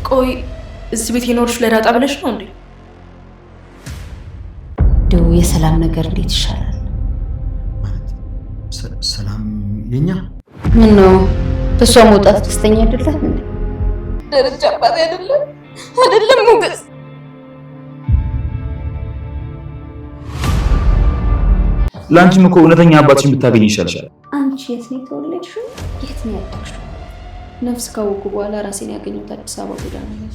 ቆይ እዚህ ቤት የኖርሽ ለዳጣ ብለሽ ነው እንዴ? ደው የሰላም ነገር እንዴት ይሻላል? ማለት ሰላም የኛ ምን ነው በሷ መውጣት ደስተኛ አይደለም እንዴ? ደረጃ አባቴ አይደለም ሞገስ። ላንቺም እኮ እውነተኛ አባትሽን ብታገኝ ይሻልሻል። አንቺ የት ነው የተወለድሽው? የት ነው ያደግሽው? ነፍስ ካወኩ በኋላ ራሴን ያገኘሁት አዲስ አበባ ጎዳና ላይ።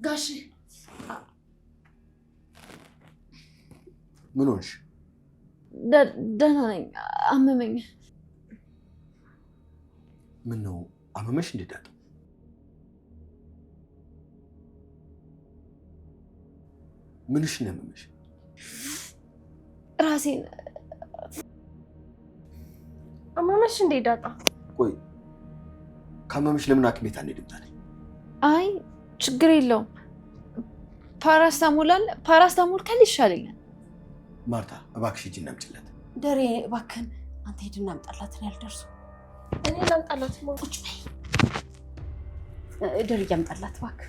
ጋሽ ምን ሆንሽ? ደህና ነኝ፣ አመመኝ። ምን ነው አመመሽ? እንዴ ዳጣ ምንሽ ነው ያመመሽ? ራሴን አመመሽ እንዴ ዳጣ? ቆይ ካመመሽ ለምን ሐኪም ቤት አንሄድም ታዲያ? አይ ችግር የለውም፣ ፓራስታሞል ካለ ይሻለኛል። ማርታ እባክሽ ሂጂ እናምጪላት። ደሬ እባክህን አንተ ሂድና አምጣላት። ነው ያልደርሱ። እኔ ላምጣላት። ቁጭ በይ ደሬ ያምጣላት እባክህ።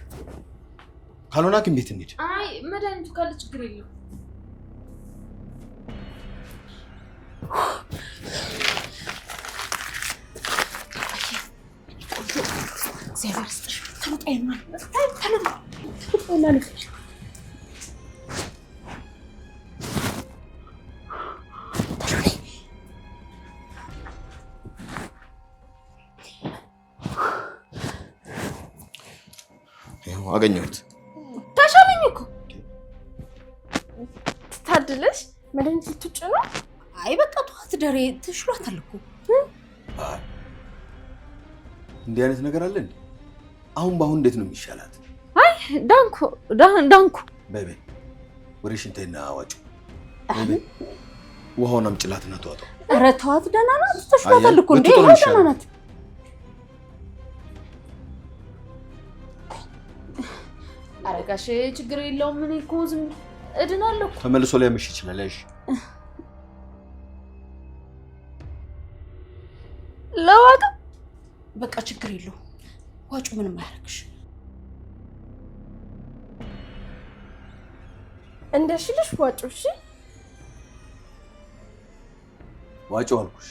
ካልሆነ ሐኪም ቤት እንሂድ። አይ መድኃኒቱ ካለ ችግር የለውም። እግዚአብሔር ይስጥሽ። ይኸው አገኘሁት። ታሻለኝ እኮ ታድለሽ። መድኃኒት ልትውጭ ነው? አይ በቃ ተዋት ደሬ፣ ትሽሏታል እኮ። እንዲህ አይነት ነገር አለ እንዴ? አሁን በአሁን እንዴት ነው የሚሻላት? አይ ዳንኩ። በይ በይ ወደ ሽንቴና አዋጩ። በይ ውሃውን አምጪላትና ተዋጣው። ኧረ ተዋት፣ ደህና ናት። ተሽሏታል እኮ እንዴ፣ ደህና ናት። ኧረ ጋሼ ችግር የለውም። ምን እኮ ዝም እድናለሁ። ተመልሶ ሊያምሽ ይችላል። እሺ ለዋጋ በቃ ችግር የለውም። ዋጩ ምንም አያደርግሽ። እንደሽልሽ ዋጩ። እሺ ዋጩ አልኩሽ።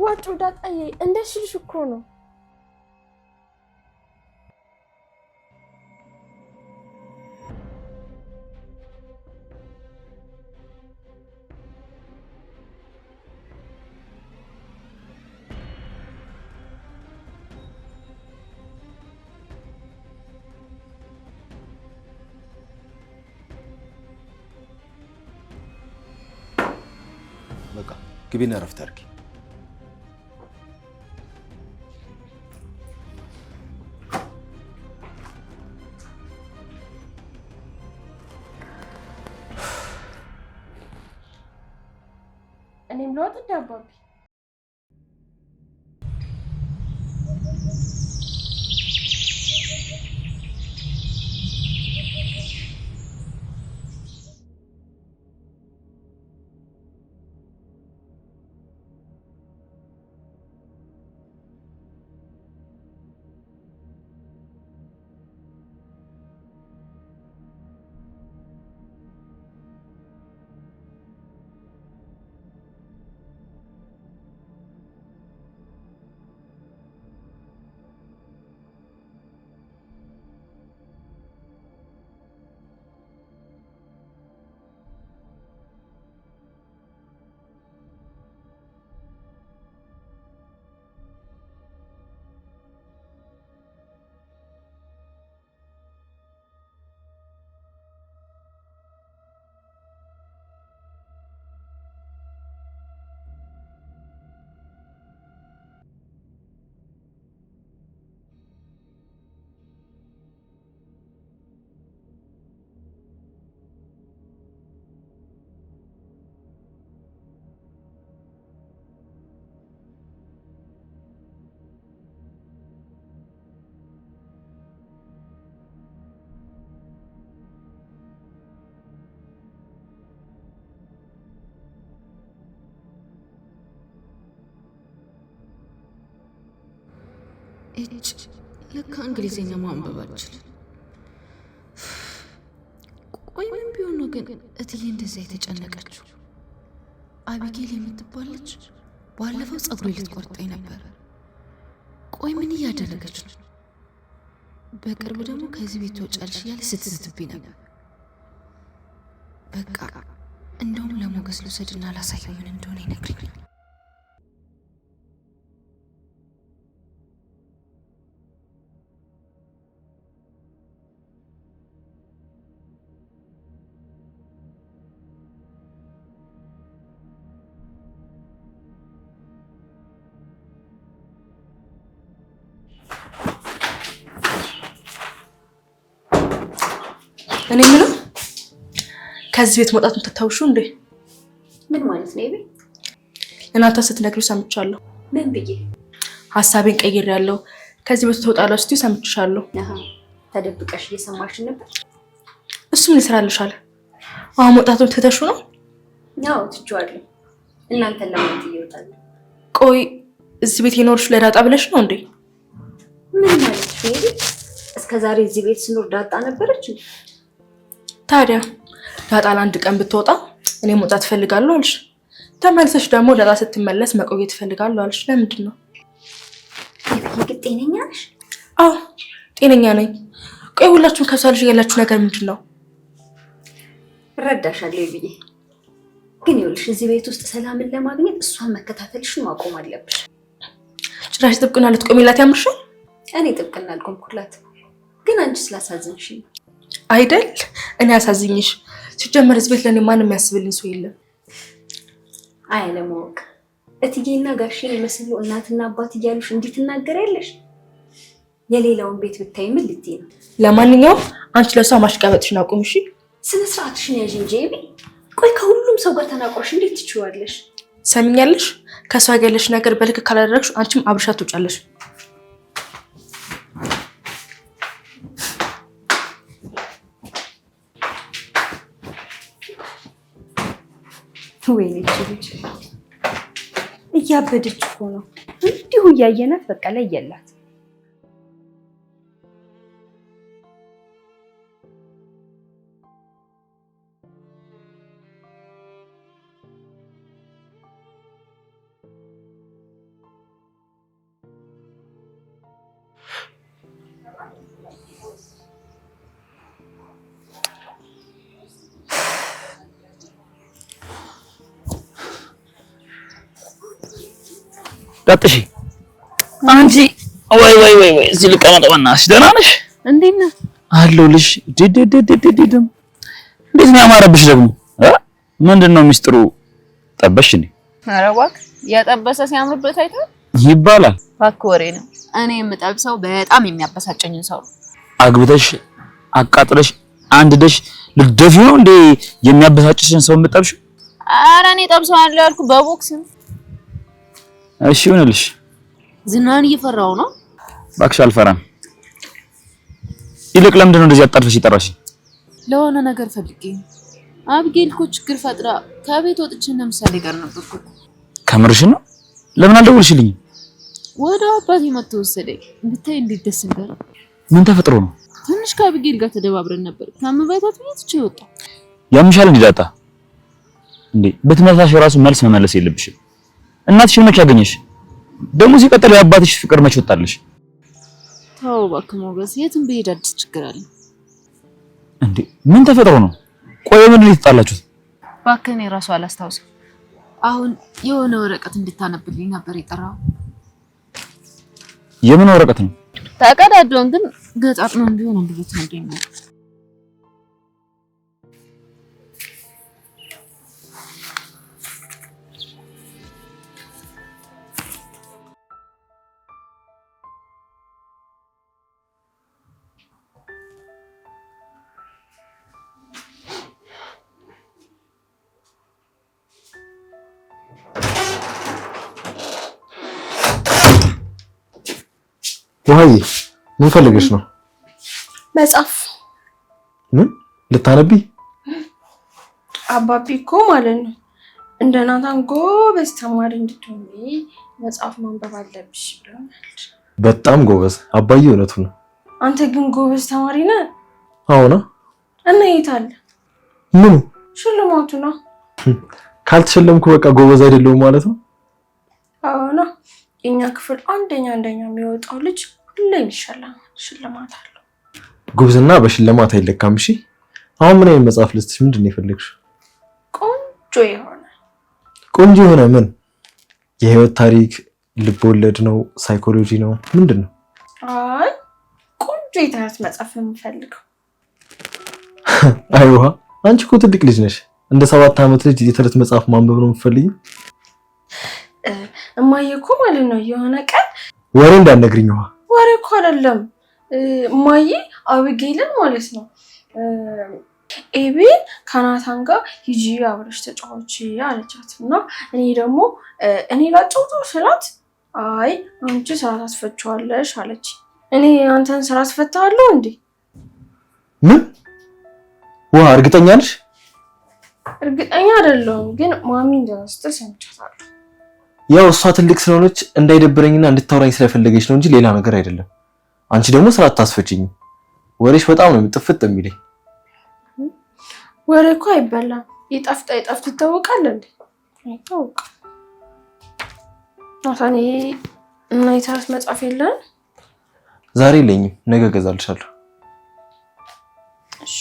ዋጩ ዳጣዬ፣ እንደሽልሽ እኮ ነው። በቃ ግቢና እረፍት አድርጊ። እኔም ለወጥ ዳባቢ እጭ ለካ እንግሊዘኛ ማንበብ አልችልም። ቆይ ምን ቢሆን ነው ግን እትዬ እንደዛ የተጨነቀችው? አቢጌል የምትባል ልጅ ባለፈው ፀጉሬ ልትቆርጠኝ ነበር። ቆይ ምን እያደረገች ነው? በቅርብ ደግሞ ከዚህ ቤት ትወጫለሽ እያለ ስትዝትብኝ ነበር። በቃ እንደውም ለሞገስ ልውሰድና ላሳየው ምን እንደሆነ ይነግረኛል። እኔ ምንም ከዚህ ቤት መውጣቱን ተታውሹ እንዴ? ምን ማለት ነው? ይሄ እናንተ ስትነግሩ ሰምቻለሁ። ምን ብዬ? ሐሳቤን ቀይሬያለሁ። ከዚህ ቤት ትወጣለሽ ስትይ ሰምቻለሁ። ተደብቀሽ እየሰማሽ ነበር? እሱ ምን ይሰራልሻል? አሁን መውጣቱን ተተሹ ነው? ያው ትቼዋለሁ። እናንተን ለማለት እየወጣለሁ። ቆይ እዚህ ቤት የኖርሽ ለዳጣ ብለሽ ነው እንዴ? ምን ማለት ነው? ይሄ እስከዛሬ እዚህ ቤት ስኖር ዳጣ ነበረች? ታዲያ ዳጣ ለአንድ ቀን ብትወጣ እኔ መውጣት እፈልጋለሁ አልሽ። ተመልሰሽ ደግሞ ዳጣ ስትመለስ መቆየት እፈልጋለሁ አልሽ። ለምንድን ነው? ይሄ ጤነኛ ነሽ? አዎ ጤነኛ ነኝ። ቆይ ሁላችሁም ከሷ ልጅ ያላችሁ ነገር ምንድን ነው? እረዳሻለሁ ብዬ ግን ይኸውልሽ እዚህ ቤት ውስጥ ሰላምን ለማግኘት እሷን መከታተልሽን ማቆም አለብሽ። ጭራሽ ጥብቅና ልትቆሚላት ያምርሻል? እኔ ጥብቅና አልቆምኩላት፣ ግን አንቺ ስላሳዝንሽኝ አይደል? እኔ አሳዝኝሽ? ሲጀመር እዚህ ቤት ለኔ ማንም የሚያስብልኝ ሰው የለም። አይ ለማወቅ እትዬና ጋሼን የመስሉ እናትና አባት እያሉሽ እንዴት ትናገሪያለሽ? የሌላውን ቤት ብታይ ምን ልትይ ነው? ለማንኛውም አንቺ ለሷ ማሽቃበጥሽን አቁም እሺ? ስነ ስርዓትሽን ያዥ እንጂ ኤቢ። ቆይ ከሁሉም ሰው ጋር ተናቆርሽ እንዴት ትችዋለሽ? ሰሚኛለሽ? ከሷ ጋር ያለሽ ነገር በልክ ካላደረግሽ አንቺም አብረሻት ትወጫለሽ። ወይኔ ልጅ እያበደች እኮ ነው። እንዲሁ እያየናት በቃ ላይ የላት። ዳጥሺ አንቺ ወይ እዚህ ልቀመጥ በእናትሽ። ደህና ነሽ? እንዴት ነህ? አለሁልሽ። ድድድድድድም እንዴት ነው ያማረብሽ ደግሞ? ምንድነው ሚስጥሩ? ጠበሽ እንዴ? ኧረ እባክህ ያጠበሰ ሲያምርበት አይተህ ይባላል። እባክህ ወሬ ነው። እኔ የምጠብሰው በጣም የሚያበሳጨኝን ሰው ነው። አግብተሽ አቃጥለሽ አንድደሽ ልትደፊው ነው እንዴ የሚያበሳጭሽን ሰው የምጠብሽው? ኧረ እኔ ጠብሰዋለሁ ያልኩህ በቦክስ ነው። እሺ ይሁንልሽ። ዝናን እየፈራው ነው? እባክሽ አልፈራም። ይልቅ ለምንድን ነው እንደዚህ አጣርፈሽ ይጠራሽ? ለሆነ ነገር ፈልጌ አቢጌል እኮ ችግር ፈጥራ ከቤት ወጥቼ ለምሳሌ ጋር ነበርኩ። ከምርሽ ነው? ለምን አልደወልሽልኝም? ወደ አባቴ መጥቶ ወሰደኝ። ብታይ እንዴት ደስ እንዳለ። ምን ተፈጥሮ ነው? ትንሽ ከአቢጌል ጋር ተደባብረን ነበር። ከምባይታት ትቼ ወጣ። ያምሻል እንዴ ዳጣ? እንዴ በትምህርታሽ ራሱ መልስ መመለስ የለብሽም። እናትሽን መቼ አገኘሽ? ደግሞ ሲቀጥል የአባትሽ ፍቅር መቼ ወጣልሽ? ተው እባክህ ሞገስ፣ የትም ብሄድ አዲስ ችግር አለ። እንዴ ምን ተፈጥሮ ነው? ቆይ ምን ልትጣላችሁት? እባክህ እኔ ራሱ አላስታውስም። አሁን የሆነ ወረቀት እንድታነብልኝ ነበር የጠራው። የምን ወረቀት ነው? ተቀዳዶን ግን ገጣጥመን ቢሆን እንዴት ነው? ውሃዬ ምን ፈልገሽ ነው? መጽሐፍ። ምን ልታነቢ? አባቢ እኮ ማለት ነው እንደ ናታን ጎበዝ ተማሪ እንድትሆኚ መጽሐፍ ማንበብ አለብሽ ብለውኛል። በጣም ጎበዝ አባዬ፣ እውነቱን ነው። አንተ ግን ጎበዝ ተማሪ ነህ። አዎና። እና የት አለ? ምኑ? ሽልማቱ ነው። ካልተሸለምኩ በቃ ጎበዝ አይደለሁም ማለት ነው? አዎና። የኛ ክፍል አንደኛ የሚወጣው ልጅ ሁሌም ይሸለማል፣ ሽልማት አለው። ጉብዝና በሽልማት አይለካም። እሺ አሁን ምን አይነት መጽሐፍ ልስጥሽ? ምንድን ነው የፈለግሽው? ቆንጆ የሆነ ምን? የህይወት ታሪክ፣ ልብ ወለድ ነው? ሳይኮሎጂ ነው? ምንድን ነው? አይ ቆንጆ የትምህርት መጽሐፍ ነው የምፈልገው። አይዋ አንቺ እኮ ትልቅ ልጅ ነሽ። እንደ 7 ዓመት ልጅ የተረት መጽሐፍ ማንበብ ነው የምትፈልጊው? እማዬ እኮ ማለት ነው የሆነ ቀን ወሬ እንዳትነግሪኝ። ወሬ እኮ አይደለም እማዬ አቢጌልን ማለት ነው ኤቢን ከናታን ጋር ሂጂ አብረሽ ተጫዋች አለቻት። እና እኔ ደግሞ እኔ ላጫውተው ስላት አይ አንቺ ስራ ታስፈቻለሽ አለች። እኔ አንተን ስራ አስፈታለሁ እንዴ? ምን? እርግጠኛ ነሽ? እርግጠኛ አይደለሁም ግን ማሚ እንደስትል ሰምቻታለሁ። ያው እሷ ትልቅ ስለሆነች እንዳይደብረኝና እንድታወራኝ ስለፈለገች ነው እንጂ ሌላ ነገር አይደለም። አንቺ ደግሞ ስራ አታስፈጭኝ። ወሬሽ በጣም ነው ጥፍጥ የሚለኝ። ወሬ እኮ አይበላም። ይጣፍጥ ይታወቃል እንዴ? አይታወቅም። ናታኔ እና የትምህርት መጽሐፍ የለም? ዛሬ የለኝም፣ ነገ እገዛልሻለሁ። እሺ።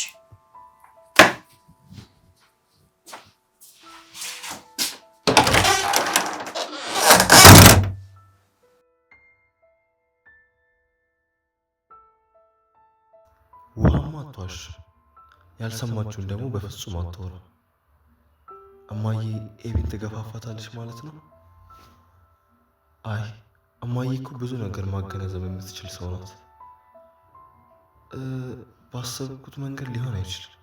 ውሃማ አትዋሽ። ያልሰማችሁን ደግሞ በፍጹም አትወራ። እማዬ ኤቢን ትገፋፋታለች ማለት ነው? አይ እማዬ እኮ ብዙ ነገር ማገናዘብ የምትችል ሰው ናት። ባሰብኩት መንገድ ሊሆን አይችልም።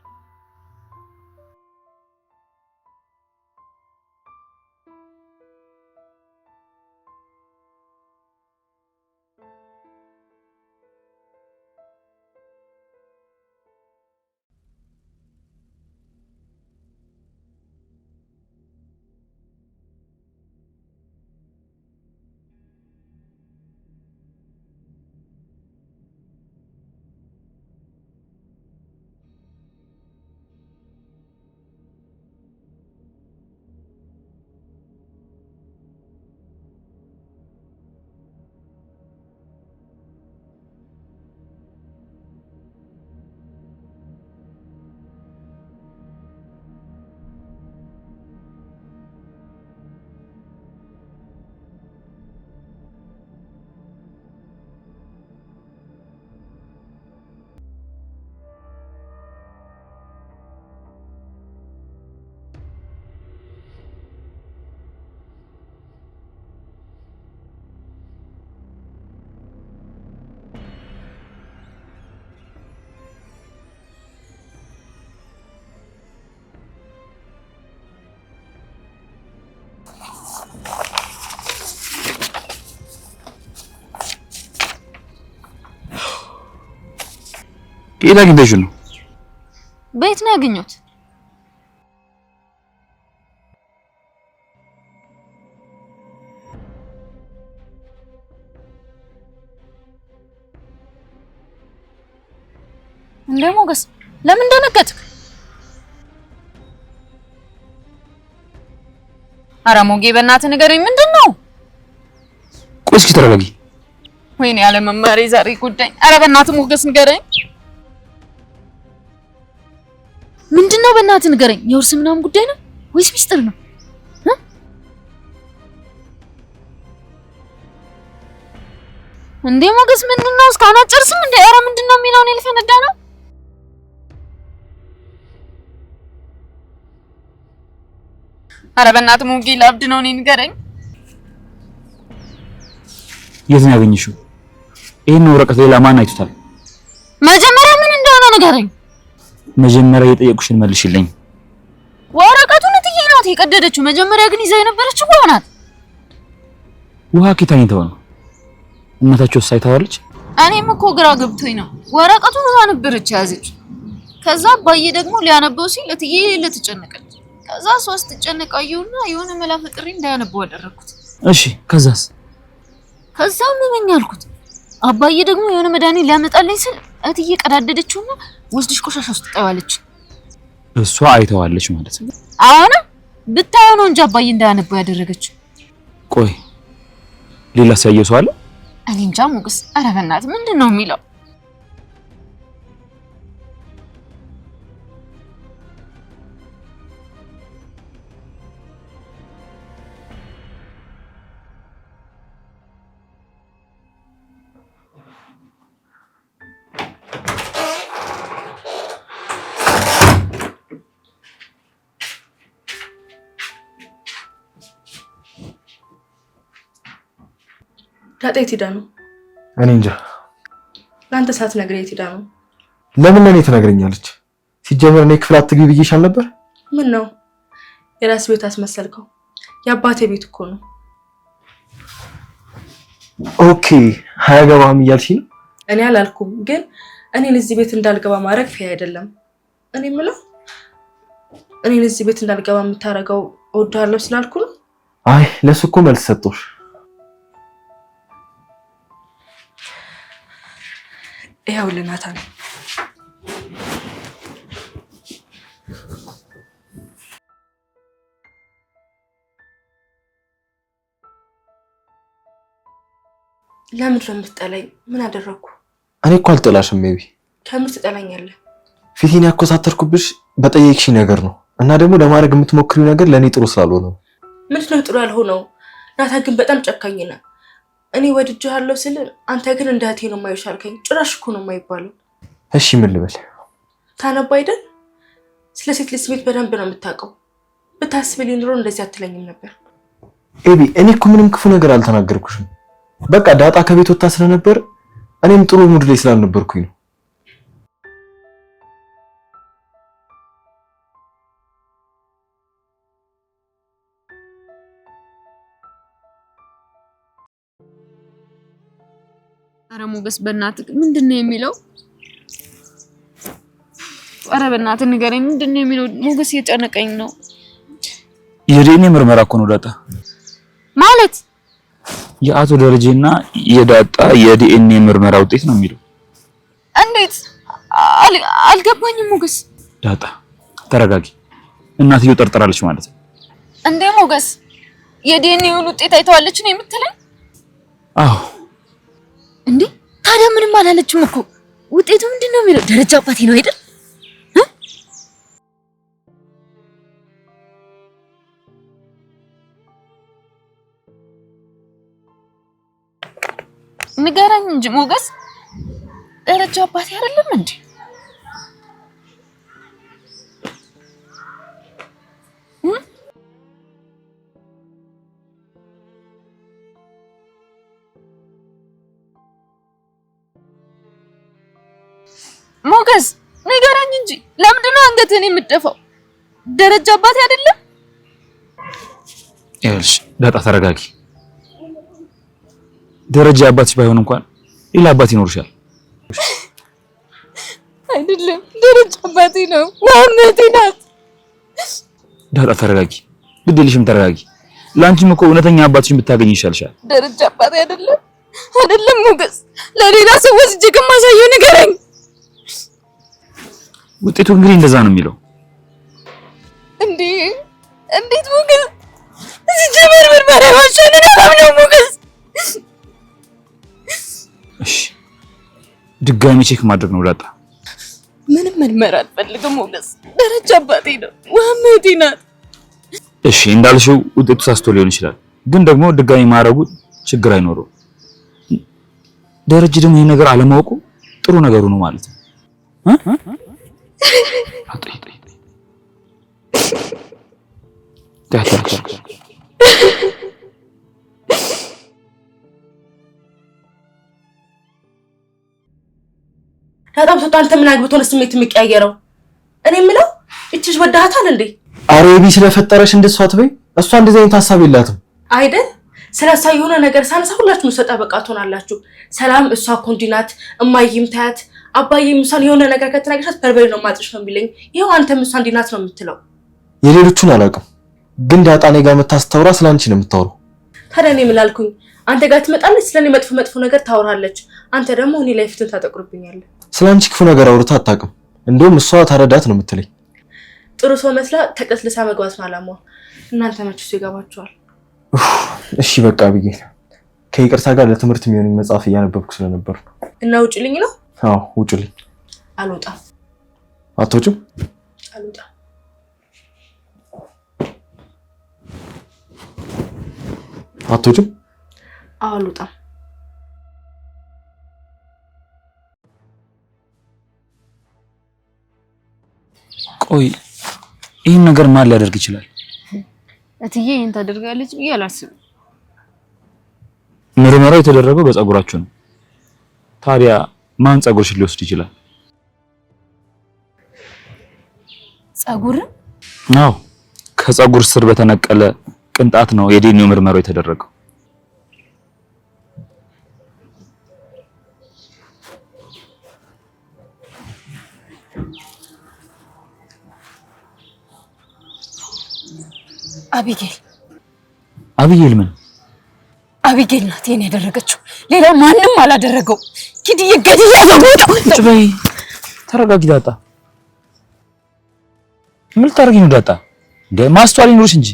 ከየት አግኝተሽው ነው? ቤት ነው ያገኘሁት። እንደ ሞገስ ለምን ደነገጥክ? ኧረ ሞጌ በእናትህ ንገረኝ፣ ምንድን ነው? ቆይ እስኪ ተረጋጊ። ወይኔ ያለ መማሬ ዛሬ ጉዳይ። ኧረ በእናትህ ሞገስ ንገረኝ። ምንድነው? በእናትህ ንገረኝ። የውርስ ምናምን ጉዳይ ነው ወይስ ሚስጥር ነው? እንዴ ሞገስ ምንድነው? እስካሁን አጨርስም እንዴ? ኧረ ምንድነው የሚለው? እኔ ልፈነዳ ነው። ኧረ በእናትህ ሞጌ ላብድ ነው። እኔ ንገረኝ። የት ነው ያገኘሽው? ይሄን ወረቀት ሌላ ማን አይቶታል? መጀመሪያ ምን እንደሆነ ንገረኝ። መጀመሪያ የጠየቁሽን መልሽልኝ። ወረቀቱን እትዬ ናት የቀደደችው። መጀመሪያ ግን ይዛ የነበረችው ውሃ ናት። ውሃ ኬታኝ ተው ነው እናታችሁ ሳይታዋለች። እኔም እኮ ግራ ገብቶኝ ነው። ወረቀቱን ውሃ ነበረች ያዘች። ከዛ አባዬ ደግሞ ሊያነበው ሲል እትዬ ልትጨነቀች። ከዛ ሶስት ጨነቃዩና የሆነ መላ ፈጥሬ እንዳያነበው አደረኩት። እሺ ከዛስ? ከዛ ምን አልኩት? አባዬ ደግሞ የሆነ መድኃኒት ሊያመጣልኝ ስል እትዬ ቀዳደደችውና ወስድሽ ቆሻሻ ውስጥ ጣያለች። እሷ አይተዋለች ማለት ነው? አሁን ብታየው ነው እንጂ አባዬ እንዳያነበው ያደረገችው። ቆይ ሌላ ሲያየው ሰው አለ? እኔ እንጃ ሞገስ። ኧረ በእናትህ ምንድን ነው የሚለው? ዳጣ የት ሄዳ ነው? እኔ እንጃ። ለአንተ ሳትነግረኝ የት ሄዳ ነው? ለምን ለኔ ትነግረኛለች? ሲጀመር እኔ ክፍል አትግቢ ብዬሻል ነበር። ምን ነው የራስ ቤት አስመሰልከው? የአባቴ ቤት እኮ ነው። ኦኬ አያገባም እያልሽ ነው? እኔ አላልኩም፣ ግን እኔን እዚህ ቤት እንዳልገባ ማድረግ ፌር አይደለም። እኔ የምለው እኔን እዚህ ቤት እንዳልገባ የምታደርገው እወድሃለሁ ስላልኩ ነው? አይ ለሱ እኮ መልስ ሰጥቶሽ። ይኸውልህ ናታን፣ ለምን ነው የምትጠላኝ? ምን አደረኩ? እኔ እኮ አልጠላሽም። ሜቢ ከምር ትጠላኛለህ? ፊቴን ያኮሳተርኩብሽ በጠየቅሽ ነገር ነው እና ደግሞ ለማድረግ የምትሞክሪው ነገር ለኔ ጥሩ ስላልሆነ ነው። ምንድን ነው ጥሩ ያልሆነው? ናታን ግን በጣም ጨካኝ ነህ። እኔ ወድጄሃለሁ ስል አንተ ግን እንደ እህቴ ነው የማይሽ አልከኝ። ጭራሽ እኮ ነው የማይባለው። እሺ ምን ልበል? ታነባ አይደል? ስለ ሴት ልጅ ስሜት በደንብ ነው የምታውቀው። ብታስብልኝ ኑሮ እንደዚህ አትለኝም ነበር። ኤቢ እኔ እኮ ምንም ክፉ ነገር አልተናገርኩሽም። በቃ ዳጣ ከቤት ወጣ ስለነበር እኔም ጥሩ ሙድ ላይ ስላልነበርኩኝ ነው። ኧረ ሞገስ በእናትህ ምንድን ነው የሚለው? ኧረ በእናትህ ንገረኝ፣ ምንድን ነው የሚለው? ሞገስ እየጨነቀኝ ነው። የዲኤንኤ ምርመራ እኮ ነው ዳጣ። ማለት የአቶ ደረጀና የዳጣ የዲኤንኤ ምርመራ ውጤት ነው የሚለው። እንዴት? አልገባኝም ሞገስ። ዳጣ ተረጋጊ። እናትየው ጠርጥራለች ማለት ነው። እንዴ ሞገስ የዲኤንኤውን ውጤት አይተዋለች ነው የምትለኝ? አዎ። እንዴ ታዲያ ምንም አላለችም እኮ። ውጤቱ ምንድን ነው የሚለው? ደረጃ አባቴ ነው አይደል? ንገረኝ እንጂ ሞገስ፣ ደረጃ አባቴ አይደለም እንዴ? ሞገስ ንገረኝ እንጂ ለምንድን ነው አንገትህን የምትደፋው? ደረጃ አባቴ አይደለም? ይኸውልሽ ዳጣ ተረጋጊ። ደረጃ አባትሽ ባይሆን እንኳን ሌላ አባት ይኖርሻል። አይደለም ደረጃ አባቴ ነው፣ ዋናቴ ናት። ዳጣ ተረጋጊ፣ ግድ የለሽም ተረጋጊ። ለአንቺም እኮ እውነተኛ አባትሽን ብታገኝ ይሻልሻል። ደረጃ አባቴ አይደለም? አይደለም ሞገስ፣ ለሌላ ሰው ወስጄ ከማሳየው ንገረኝ። ውጤቱ እንግዲህ እንደዛ ነው የሚለው። እንዴት ሞገስ? እዚህ ጀመር ምርመራ ማሻለን ነው ሞገስ። እሺ ድጋሚ ቼክ ማድረግ ነው ዳጣ። ምንም ምርመራ አልፈልግም ሞገስ፣ ደረጃ አባቴ ነው፣ ዋናቴ ናት። እሺ እንዳልሽው ውጤቱ ሳስቶ ሊሆን ይችላል፣ ግን ደግሞ ድጋሚ ማድረጉ ችግር አይኖረው። ደረጃ ደግሞ ይሄን ነገር አለማወቁ ጥሩ ነገሩ ነው ማለት ነው። በጣም ሰው አንተ ምን አግብቶ ነው ስሜት የሚቀያየረው? እኔ የምለው እቺሽ ወዳሃታል እንዴ? አሬቢ ስለፈጠረሽ እንደሷ አትበይ። እሷ እንደዚህ አይነት ሐሳብ የላትም አይደል? ስለሷ የሆነ ነገር ሳነሳ ሁላችሁም ሰጣ በቃ ትሆናላችሁ። ሰላም እሷ እኮ እንዲህ ናት፣ እማዬም ታያት፣ አባዬም እሷን የሆነ ነገር ከተናገርሻት በርበሬ ነው ማጥሽ ነው የሚለኝ። ይሄው አንተም እሷ እንዲህ ናት ነው የምትለው። የሌሎቹን አላውቅም፣ ግን ዳጣ እኔ ጋር የምታስተውራ ስላንቺ ነው የምታወራው። ታዲያ እኔ ምን አልኩኝ? አንተ ጋር ትመጣለች፣ ስለኔ መጥፎ ነገር ታወራለች። አንተ ደግሞ እኔ ላይ ፊትን ታጠቁርብኛለህ። ስላንቺ ክፉ ነገር አውርታ አታውቅም። እንደውም እሷ ታረዳት ነው የምትለኝ። ጥሩ ሰው መስላ ተቀስልሳ መግባት ነው አላማዋ። እናንተ መችሱ ይገባችኋል። እሺ በቃ ብዬ ከይቅርታ ጋር ለትምህርት የሚሆነኝ መጽሐፍ እያነበብኩ ስለነበር እና ውጭልኝ ነው? አዎ ውጭልኝ። አልወጣም። አትወጭም? አልወጣም። አትወጭም? አልወጣም። ቆይ ይህን ነገር ማን ሊያደርግ ይችላል? እትዬ ይሄን ታደርጋለች ብዬ አላስብም። ምርመራው የተደረገው በፀጉራችሁ ነው። ታዲያ ማን ፀጉርሽን ሊወስድ ይችላል? ፀጉር? አዎ ከፀጉር ስር በተነቀለ ቅንጣት ነው የዲኤንኤ ምርመራው የተደረገው። አቢጌል ምን? አቢጌል ናት ይሄን ያደረገችው። ሌላ ማንም አላደረገው። ኪድዬ ገድያ ዘውጣ። ቁጭ በይ ተረጋጊ። ዳጣ ምን ልታረጊ ነው? ዳጣ ማስተዋል ይኖርሽ እንጂ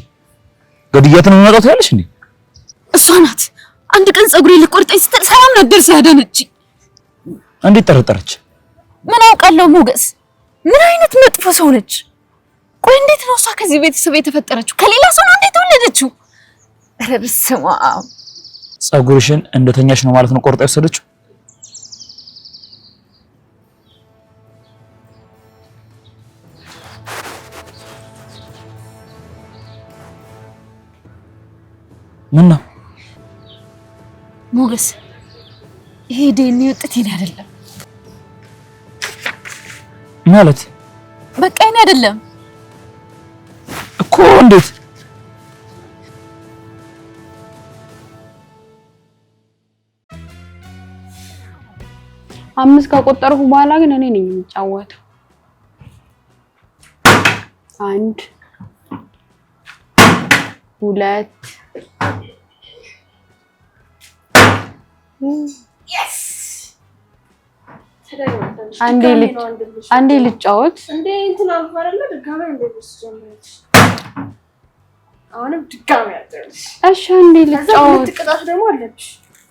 ገድያት ነው የሚመጣው ትያለሽ እንዴ? እሷ ናት አንድ ቀን ፀጉሬ ልቆርጠኝ ስትል ሰላም ነበር ሲያደነች። እንዴት ጠረጠረች? ምን አውቃለሁ ሞገስ፣ ምን አይነት መጥፎ ሰው ነች። ቆይ እንዴት ነው እሷ ከዚህ ቤተሰብ የተፈጠረችው? ከሌላ ሰው ነው እንዴት ተወለደችው? ኧረ በስመ አብ። ፀጉርሽን እንደተኛሽ ነው ማለት ነው ቆርጣ የወሰደችው? ምን ነው ሞገስ? ይሄ ዲኤንኤ ውጤት የኔ አይደለም ማለት? በቃ የኔ አይደለም እኮ። እንዴት? አምስት ከቆጠርኩ በኋላ ግን እኔ ነኝ የምጫወተው። 1 2 አንዴ ልጫወት እንዴ እንትን አልፈረለ ድጋሚ እንደዚህ ጀምረሽ አሁንም ድጋሚ አደረሽ። እሺ አንዴ ልጫወት። ትቀጣሽ ደግሞ አለብሽ።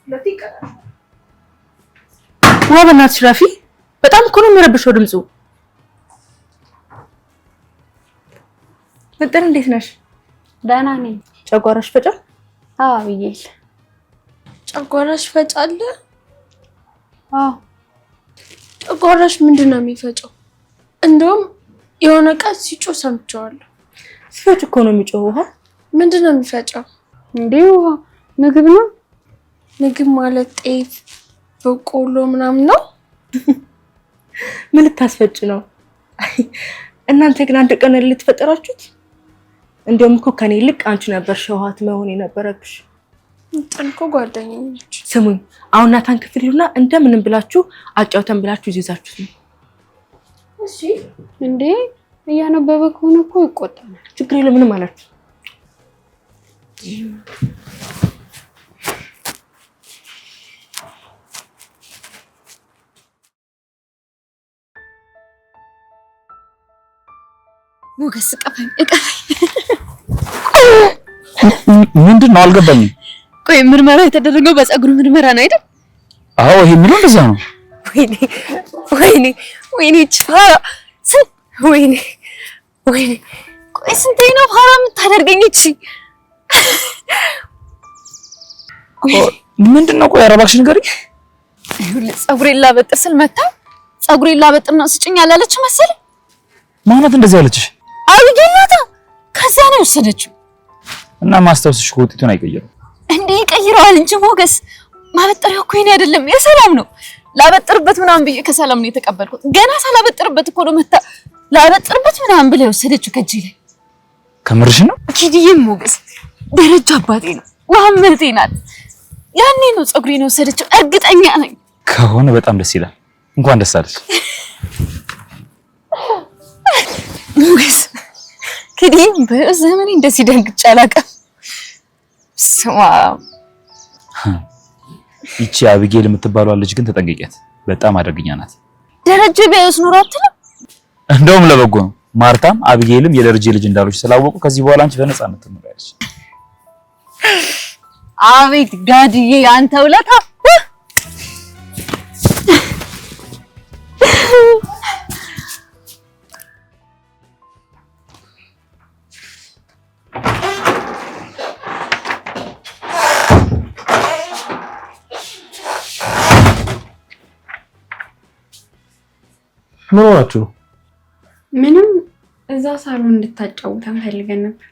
ለቲ ይቀጣሽ። ወበናት ሽራፊ በጣም እኮ ነው የሚረብሸው ድምፁ። ፍቅር እንዴት ነሽ? ደህና ነኝ። ጨጓራሽ ፈጫ? አዎ አቢጌል። ጨጓራሽ ፈጫለ? አዎ። ጨጓራሽ ምንድነው የሚፈጨው? እንደውም የሆነ ቀን ሲጮህ ሰምቼዋለሁ። ሲፈጭ እኮ ነው የሚጮህ። ውሃ ምንድነው የሚፈጨው? እንዴ ውሃ ምግብ ነው። ምግብ ማለት ጤፍ፣ በቆሎ ምናምን ነው። ምን ልታስፈጭ ነው? እናንተ ግን አንድ ቀን ልትፈጠራችሁት። እንደውም እኮ ከኔ ልክ አንቺ ነበርሽ ውሃት መሆን የነበረብሽ። ጠንቆ ጓደኛዬ ነች። ስሙኝ፣ አሁን ናታን ክፍል ሄዱና እንደምንም ብላችሁ አጫውተን ብላችሁ ይዛችሁት ነው። እሺ እንዴ እያነበበ ከሆነ እኮ ይቆጣናል። ችግር የለም ምንም አላችሁ። ሞገስ እቀፈኝ። ምንድን ነው አልገባኝም። ቆይ ምርመራ የተደረገው በፀጉር ምርመራ ነው አይደል? አዎ ይሄ የሚለው እንደዛ ነው። ወይኔ ፋራ ወይኔ ቆይ ስንቴ ነው ፋራ የምታደርገኝ እቺ? ምንድን ነው? ቆይ አረባክሽ ንገሪኝ። ፀጉሬን ላበጥር ስል መታ ፀጉሬን ላበጥር ነው ስጭኝ አላለች መሰለኝ። ማናት እንደዚህ ያለችሽ? አቢጌል ናታ። ከዛ ነው የወሰደችው። እና ማስታወስሽ ውጤቱን አይቀይረው እንዴ? ይቀይረዋል እንጂ ሞገስ። ማበጠሪያው እኮ የኔ አይደለም የሰላም ነው። ላበጥርበት ምናምን ብዬ ከሰላም ነው የተቀበልኩት። ገና ሳላበጥርበት እኮ ነው መታ ላበጥርበት ምናምን ብላ የወሰደችው ከእጄ ላይ። ከምርሽ ነው? ኪድዬም ሞገስ ደረጃ አባቴ ነው፣ መሐመቴ ናት። ያኔ ነው ፀጉሬን የወሰደችው እርግጠኛ ነኝ። ከሆነ በጣም ደስ ይላል። እንኳን ደስ አለሽ ሞገስ። ኪድዬም በዘመኔ እንደዚህ ደንግጬ አላውቅም። ስማ ይቺ አቢጌል የምትባለው ልጅ ግን ተጠንቀቂያት፣ በጣም አደገኛ ናት። ደረጀ ቢያዩስ ኑሮ አትልም? እንደውም ለበጎ ነው። ማርታም አቢጌልም የደረጀ ልጅ እንዳሉች ስላወቁ ከዚህ በኋላ አንቺ በነፃነት ትኖሪያለሽ። አቤት ጋድዬ አንተ ውለታ ምን ሆናችሁ? ምንም እዛ ሳሎን እንድታጫውተን ፈልገን ነበር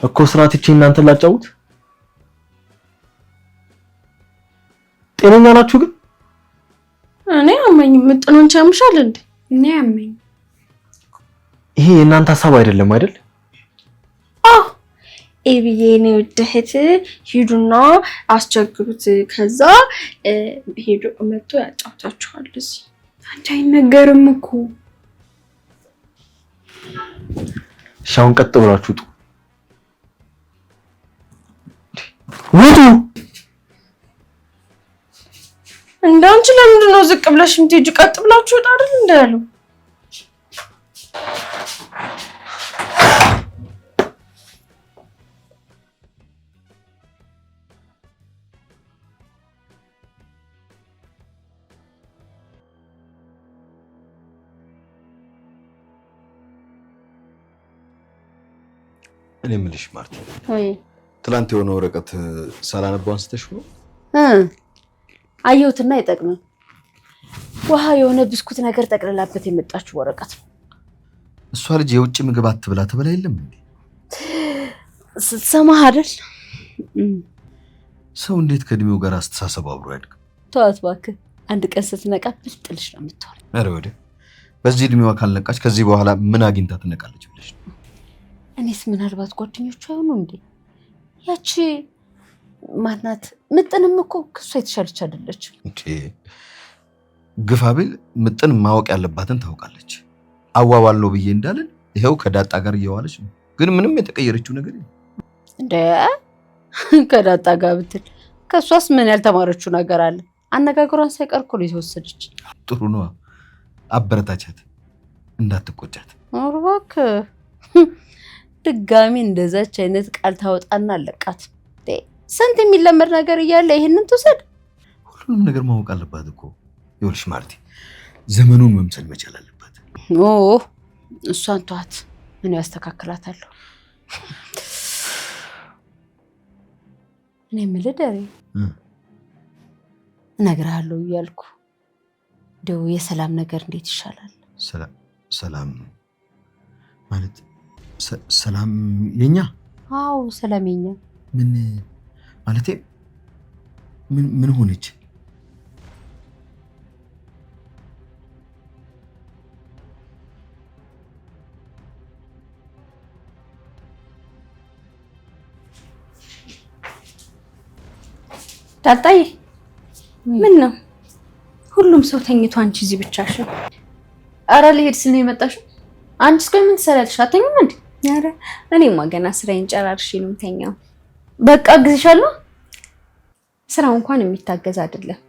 እኮ። ስርዓት ይቺ እናንተ ላጫውት? ጤነኛ ናችሁ ግን? እኔ አመኝ ምጥኑን ቻምሻል እንዴ? እኔ አመኝ። ይሄ የእናንተ ሀሳብ አይደለም አይደል? አዎ ኤቢዬ ነው እህት ሂዱና አስቸግሩት፣ ከዛ ሄዶ መጥቶ ያጫውታችኋል። እዚህ አንቺ አይነገርም እኮ። ሻውን ቀጥ ብላችሁ ውጡ። ውጡ! እንዳንቺ ለምንድን ነው ዝቅ ብለሽ የምትሄጂው? ቀጥ ብላችሁ ውጣ አይደል እንዳለው። እኔ የምልሽ ማርታ፣ ወይ ትላንት የሆነ ወረቀት ሳላነበው አንስተሽ ነው? አየሁትና አይጠቅምም። ውሃ የሆነ ብስኩት ነገር ጠቅልላበት የመጣችው ወረቀት ነው። እሷ ልጅ የውጭ ምግብ አትብላ ትበላ የለም እንዴ? ስትሰማህ አይደል? ሰው እንዴት ከእድሜው ጋር አስተሳሰብ አብሮ ያድግ? ተዋት እባክህ። አንድ ቀን ስትነቃ ብልጥ ልጅ ነው የምትሆነው። ኧረ ወዲያ። በዚህ እድሜዋ ካልነቃች ከዚህ በኋላ ምን አግኝታ ትነቃለች ብለሽ ነው? እኔስ ምናልባት ጓደኞቿ አይሆኑ እንዴ? ያቺ ማናት ምጥንም እኮ ከሷ የተሻለች አይደለች እንዴ? ግፋ ቢል ምጥን ማወቅ ያለባትን ታውቃለች። አዋዋል ነው ብዬ እንዳልን ይሄው ከዳጣ ጋር እየዋለች ነው። ግን ምንም የተቀየረችው ነገር የለም እንዴ? ከዳጣ ጋር ብትል ከሷስ ምን ያልተማረችው ነገር አለ? አነጋገሯን ሳይቀር እኮ ነው የተወሰደች። ጥሩ ነው፣ አበረታቻት፣ እንዳትቆጫት። እባክህ ድጋሚ እንደዛች አይነት ቃል ታወጣና አለቃት። ስንት የሚለመድ ነገር እያለ ይሄንን ትውሰድ? ሁሉንም ነገር ማወቅ አለባት እኮ። ይኸውልሽ ማርቲ፣ ዘመኑን መምሰል መቻል አለባት። እሷን ተዋት፣ ምን ያስተካክላታለሁ። እኔ የምልህ ደሬ እነግርሃለሁ እያልኩ እንደው የሰላም ነገር እንዴት ይሻላል? ሰላም ማለት ሰላም የኛ? አዎ ሰላም የኛ። ምን ማለቴ ምን ሆነች? ዳጣዬ ምን ነው ሁሉም ሰው ተኝቶ አንቺ እዚህ ብቻሽን? አረ ልሄድ ስል ነው የመጣሽው? አንቺ እስከ ምን ትሰሪያለሽ? አተኝም እንዴ? አረ እኔማ ገና ስራዬን ጨራርሼ ነው የምተኛው። በቃ አግዝሻለሁ። ስራው እንኳን የሚታገዝ አይደለም።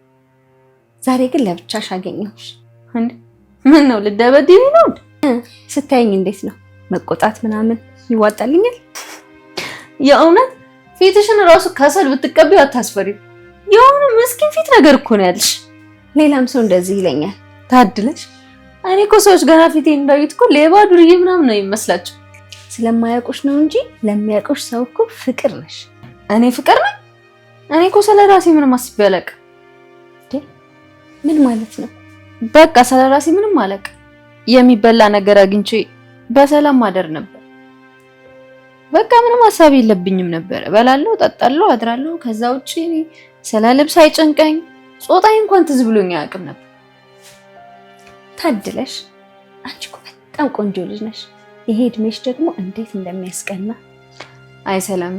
ዛሬ ግን ለብቻሽ አገኘሁሽ። እንዴ ምን ነው ልደበድቢ ነው? ስታይኝ እንዴት ነው? መቆጣት ምናምን ይዋጣልኛል? የእውነት ፊትሽን ራሱ ከሰል ብትቀቢው አታስፈሪም። የሆነ ምስኪን ፊት ነገር እኮ ነው ያለሽ። ሌላም ሰው እንደዚህ ይለኛል። ታድለሽ። እኔ እኮ ሰዎች ገና ፊቴን እንዳዩት እኮ ሌባ ዱርዬ ምናምን ነው የሚመስላቸው። ስለማያውቁሽ ነው እንጂ ለሚያውቁሽ ሰው እኮ ፍቅር ነሽ። እኔ ፍቅር ነኝ? እኔ እኮ ስለራሴ ምንም አስቤ አላውቅም። ምን ማለት ነው? በቃ ስለራሴ ምንም አላውቅም። የሚበላ ነገር አግኝቼ በሰላም ማደር ነበር። በቃ ምንም ሀሳብ የለብኝም ነበር። እበላለሁ፣ እጠጣለሁ፣ አድራለሁ። ከዛ ውጪ ስለ ልብስ አይጨንቀኝ፣ ጾታዬ እንኳን ትዝ ብሎኝ አያውቅም ነበር። ታድለሽ። አንቺ እኮ በጣም ቆንጆ ልጅ ነሽ። ይሄ እድሜሽ ደግሞ እንዴት እንደሚያስቀና። አይ ሰላሜ፣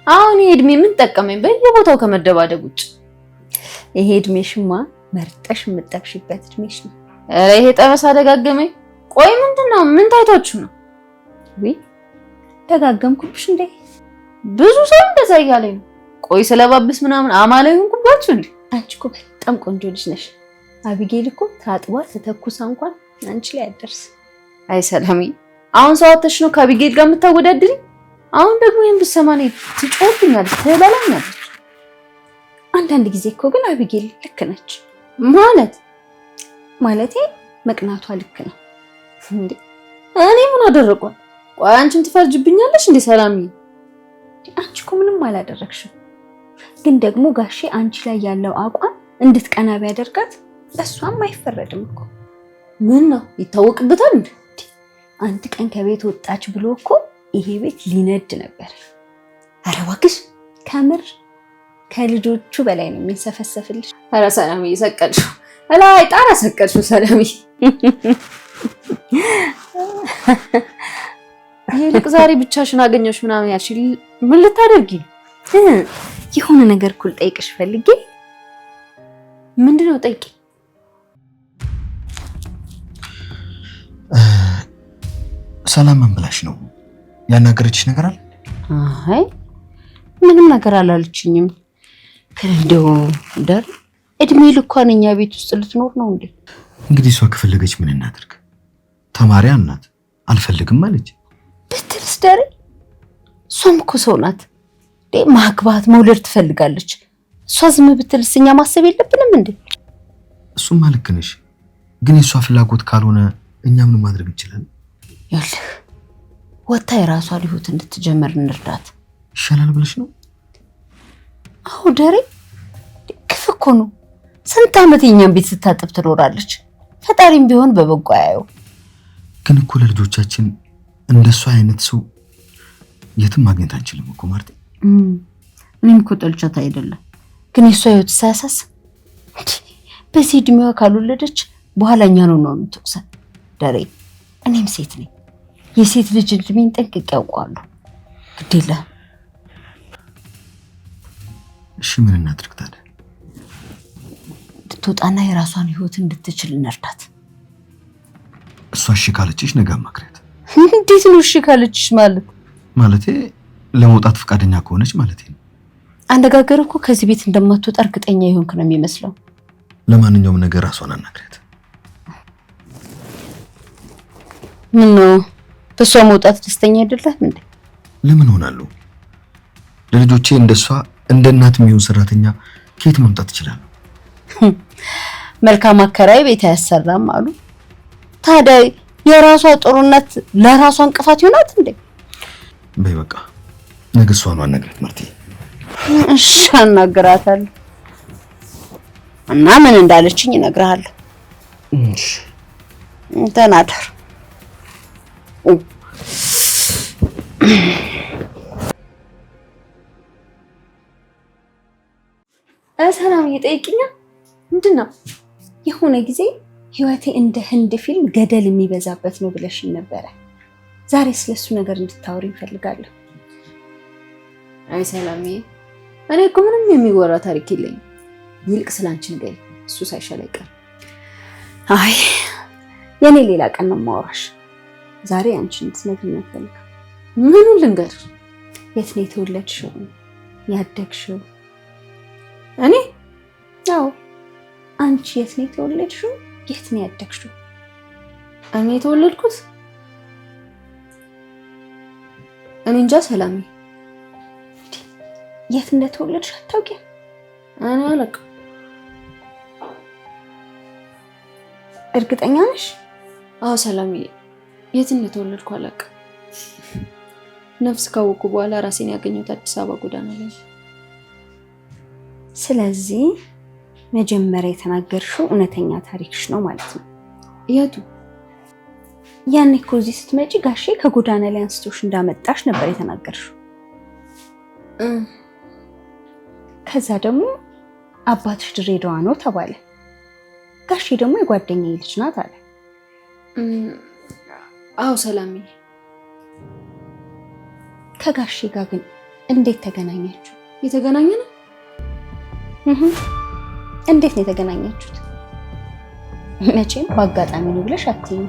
አሁን ይሄ እድሜ ምን ጠቀመኝ በየቦታው ከመደባደብ ውጭ? ይሄ እድሜሽማ መርጠሽ የምጠብሽበት እድሜሽ ነው። ኧረ ይሄ ጠበሳ ደጋገመኝ። ቆይ ምንድነው? ምን ታይታችሁ ነው? ወይ ደጋገምኩብሽ እንዴ? ብዙ ሰው እንደዛ እያለኝ ነው። ቆይ ስለባብስ ምናምን አማላይ ሆንኩባችሁ እንዴ? አንቺ እኮ በጣም ቆንጆ ልጅ ነሽ። አቢጌል እኮ ታጥባ ተተኩሳ እንኳን አንቺ ላይ አደርስ። አይ ሰላምዬ፣ አሁን ሰዋተሽ ነው ከአቢጌል ጋር የምታወዳድሪ? አሁን ደግሞ ይሄን ብትሰማ ነው ትጮህብኛለች፣ ትበላኛለች። አንዳንድ ጊዜ እኮ ግን አቢጌል ልክ ነች። ማለቴ መቅናቷ ልክ ነው እንዴ። እኔ ምን አደረኳት? ቆይ አንቺም ትፈርጅብኛለሽ እንዴ ሰላምዬ? አንቺ እኮ ምንም አላደረግሽም። ግን ደግሞ ጋሼ አንቺ ላይ ያለው አቋም እንድትቀና ቢያደርጋት እሷም አይፈረድም እኮ። ምን ነው ይታወቅበታል እንዴ? አንድ ቀን ከቤት ወጣች ብሎ እኮ ይሄ ቤት ሊነድ ነበር። ኧረ እባክሽ ከምር ከልጆቹ በላይ ነው የሚንሰፈሰፍልሽ። ኧረ ሰላምዬ ሰቀልሽው፣ እላይ ጣራ ሰቀልሽው ሰላምዬ። ይልቅ ዛሬ ብቻሽን አገኘሁሽ ምናምን ያልሽ ምን ልታደርጊ? የሆነ ነገር እኮ ልጠይቅሽ ፈልጌ። ምንድነው? ጠይቂ። ሰላም ምን ብላሽ ነው? ያናገረችሽ ነገር አለ? አይ ምንም ነገር አላለችኝም። ከእንደው ደር እድሜ ልኳን እኛ ቤት ውስጥ ልትኖር ነው እንዴ? እንግዲህ እሷ ከፈለገች ምን እናድርግ? ተማሪያ ናት፣ አልፈልግም አለች ብትልስ ደር እሷም እኮ ሰው ናት። ማግባት መውለድ ትፈልጋለች። እሷ ዝም ብትልስ እኛ ማሰብ የለብንም እንዴ? እሱማ ልክ ነሽ፣ ግን የእሷ ፍላጎት ካልሆነ እኛ ምን ማድረግ እንችላለን? ይኸውልህ ወታ የራሷ ህይወት እንድትጀምር እንርዳት። ይሻላል ብለሽ ነው? አዎ ደሬ ክፍ እኮ ነው። ስንት ዓመት የኛን ቤት ስታጥብ ትኖራለች። ፈጣሪም ቢሆን በበጎ አያየው። ግን እኮ ለልጆቻችን እንደሷ አይነት ሰው የትም ማግኘት አንችልም እኮ ማርቴ። እኔም እኮ ጠልቻት አይደለም፣ ግን የሷ ህይወት ሳያሳስብ በዚህ እድሜዋ ካልወለደች በኋላ እኛ ነው የምትወቅሰን። ደሬ እኔም ሴት ነኝ፣ የሴት ልጅ እድሜን ጠንቅቄ ያውቀዋለሁ። ግድ የለህም። እሺ ምን እናድርግ ታዲያ? እንድትወጣና የራሷን ህይወት እንድትችል እንርዳት። እሷ እሺ ካለችሽ ነገ ማክረት። እንዴት ነው እሺ ካለችሽ ማለት? ማለቴ ለመውጣት ፈቃደኛ ከሆነች ማለት ነው። አነጋገር እኮ ከዚህ ቤት እንደማትወጣ እርግጠኛ ይሆንክ ነው የሚመስለው። ለማንኛውም ነገር ራሷን አናግራት። ምን ነው በሷ መውጣት ደስተኛ አይደለም እንዴ? ለምን ሆናለሁ? ለልጆቼ እንደሷ እንደ እናት የሚሆን ሰራተኛ ከየት ማምጣት ይችላል? መልካም አከራይ ቤት አያሰራም አሉ። ታዲያ የራሷ ጥሩነት ለራሷ እንቅፋት ይሆናት እንዴ? በይ በቃ ነገ እሷን አናግራት ማርቴ። እሺ አናግራታለሁ እና ምን እንዳለችኝ እነግርሃለሁ። እሺ ተናደር። ሰላም እየጠይቅኛ ምንድነው? የሆነ ጊዜ ህይወቴ እንደ ህንድ ፊልም ገደል የሚበዛበት ነው ብለሽኝ ነበረ። ዛሬ ስለሱ ነገር እንድታወሪ እንፈልጋለሁ። አይ ሰላምዬ፣ እኔ እኮ ምንም የሚወራ ታሪክ የለኝም። ይልቅ ስላንቺ ንገሪኝ፣ እሱ ሳይሻል አይቀር። አይ የኔ ሌላ ቀን ነው የማወራሽ። ዛሬ አንቺ እንድትነግሪኝ እንፈልጋለሁ። ምኑን ልንገርሽ? የት ነው የተወለድሽው? ያደግሽው? እኔ? አዎ አንቺ የት ነው የተወለድሽው? የት ነው ያደግሽው? እኔ የተወለድኩት እኔ እንጃ ሰላምዬ። የት እንደተወለድሽ አታውቂም? እኔ አላውቅም። እርግጠኛ ነሽ? አዎ ሰላምዬ፣ የት እንደተወለድኩ አላውቅም። ነፍስ ካወኩ በኋላ ራሴን ያገኘሁት አዲስ አበባ ጎዳና ላይ። ስለዚህ መጀመሪያ የተናገርሽው እውነተኛ ታሪክሽ ነው ማለት ነው። የቱ? ያኔ እኮ እዚህ ስትመጪ ጋሼ ከጎዳና ላይ አንስቶሽ እንዳመጣሽ ነበር የተናገርሽው። ከዛ ደግሞ አባትሽ ድሬዳዋ ነው ተባለ። ጋሼ ደግሞ የጓደኛዬ ልጅ ናት አለ። አዎ ሰላምዬ። ከጋሼ ጋር ግን እንዴት ተገናኛችሁ? የተገናኘ ነው? እንዴት ነው የተገናኛችሁት? መቼም በአጋጣሚ ነው ብለሽ አትይኝ።